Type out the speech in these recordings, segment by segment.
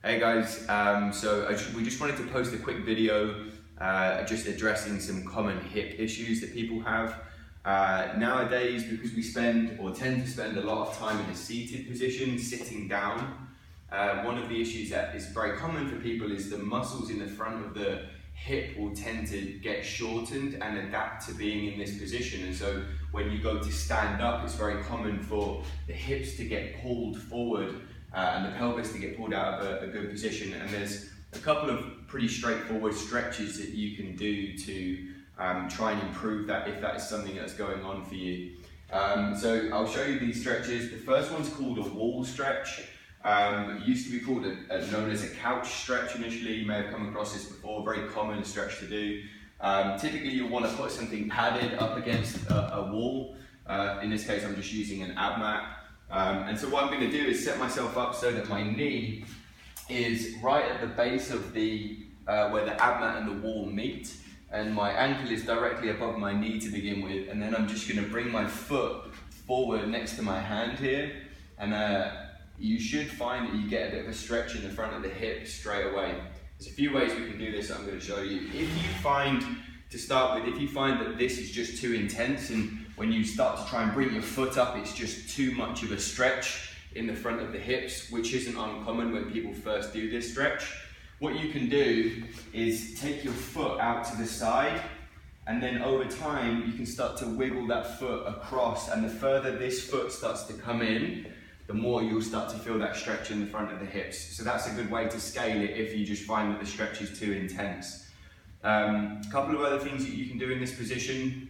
Hey guys, we just wanted to post a quick video just addressing some common hip issues that people have. Nowadays, because we tend to spend a lot of time in a seated position, sitting down, one of the issues that is very common for people is the muscles in the front of the hip will tend to get shortened and adapt to being in this position. And so when you go to stand up, it's very common for the hips to get pulled forward and the pelvis to get pulled out of a good position. And there's a couple of pretty straightforward stretches that you can do to try and improve that if that is something that's going on for you. So I'll show you these stretches. The first one's called a wall stretch. It used to be called known as a couch stretch initially. You may have come across this before, very common stretch to do. Typically you'll want to put something padded up against a wall. In this case I'm just using an ab mat. And so what I'm going to do is set myself up so that my knee is right at the base of the where the ab mat and the wall meet, and my ankle is directly above my knee to begin with, and then I'm just going to bring my foot forward next to my hand here, and you should find that you get a bit of a stretch in the front of the hip straight away. There's a few ways we can do this that I'm going to show you. If you find that this is just too intense, and when you start to try and bring your foot up, it's just too much of a stretch in the front of the hips, which isn't uncommon when people first do this stretch, what you can do is take your foot out to the side, and then over time you can start to wiggle that foot across, and the further this foot starts to come in, the more you'll start to feel that stretch in the front of the hips. So that's a good way to scale it if you just find that the stretch is too intense. A couple of other things that you can do in this position.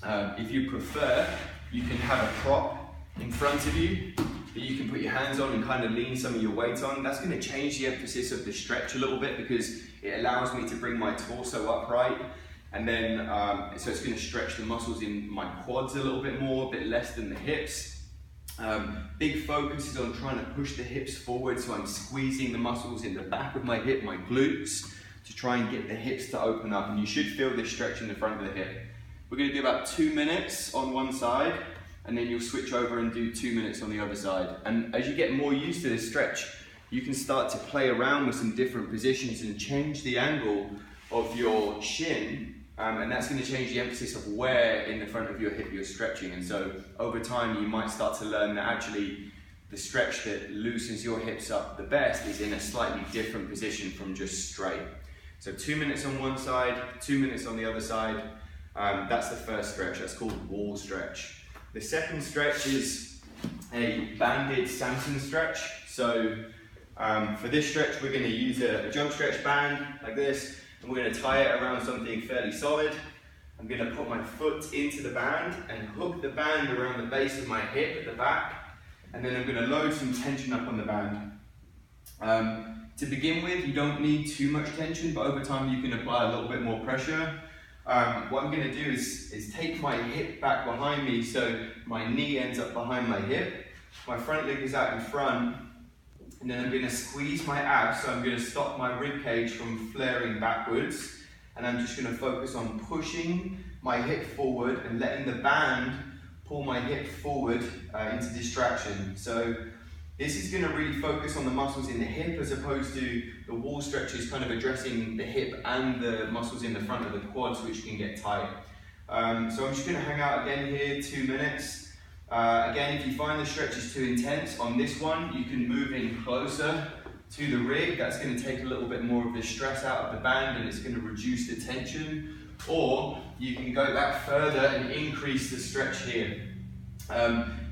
If you prefer, you can have a prop in front of you that you can put your hands on and kind of lean some of your weight on. That's going to change the emphasis of the stretch a little bit because it allows me to bring my torso upright, and then so it's going to stretch the muscles in my quads a little bit more, a bit less than the hips. Big focus is on trying to push the hips forward, so I'm squeezing the muscles in the back of my hip, my glutes, to try and get the hips to open up, and you should feel this stretch in the front of the hip. We're going to do about 2 minutes on one side, and then you'll switch over and do 2 minutes on the other side. And as you get more used to this stretch, you can start to play around with some different positions and change the angle of your shin, and that's going to change the emphasis of where in the front of your hip you're stretching. And so over time you might start to learn that actually the stretch that loosens your hips up the best is in a slightly different position from just straight. So 2 minutes on one side, 2 minutes on the other side. That's the first stretch, that's called wall stretch. The second stretch is a banded Samson stretch. So for this stretch we're going to use a jump stretch band like this, and we're going to tie it around something fairly solid. I'm going to put my foot into the band and hook the band around the base of my hip at the back, and then I'm going to load some tension up on the band. To begin with, you don't need too much tension, but over time you can apply a little bit more pressure. What I'm going to do is take my hip back behind me so my knee ends up behind my hip, my front leg is out in front, and then I'm going to squeeze my abs, so I'm going to stop my rib cage from flaring backwards, and I'm just going to focus on pushing my hip forward and letting the band pull my hip forward into distraction. So this is going to really focus on the muscles in the hip, as opposed to the wall stretches kind of addressing the hip and the muscles in the front of the quads, which can get tight. So I'm just going to hang out again here, 2 minutes. Again, if you find the stretch is too intense, on this one you can move in closer to the rig. That's going to take a little bit more of the stress out of the band, and it's going to reduce the tension. Or you can go back further and increase the stretch here.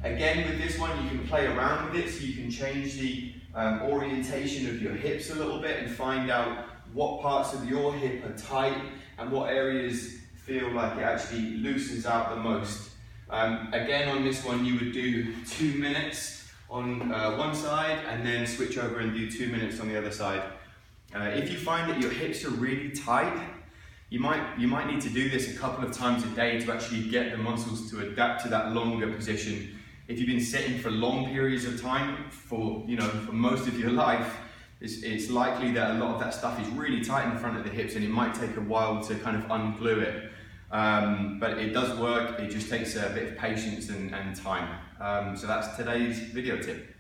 Again, with this one, you can play around with it, so you can change the orientation of your hips a little bit and find out what parts of your hip are tight and what areas feel like it actually loosens out the most. Again, on this one, you would do 2 minutes on one side and then switch over and do 2 minutes on the other side. If you find that your hips are really tight, you might need to do this a couple of times a day to actually get the muscles to adapt to that longer position. If you've been sitting for long periods of time, for most of your life, it's likely that a lot of that stuff is really tight in the front of the hips, and it might take a while to kind of unglue it. But it does work, it just takes a bit of patience and time. So that's today's video tip.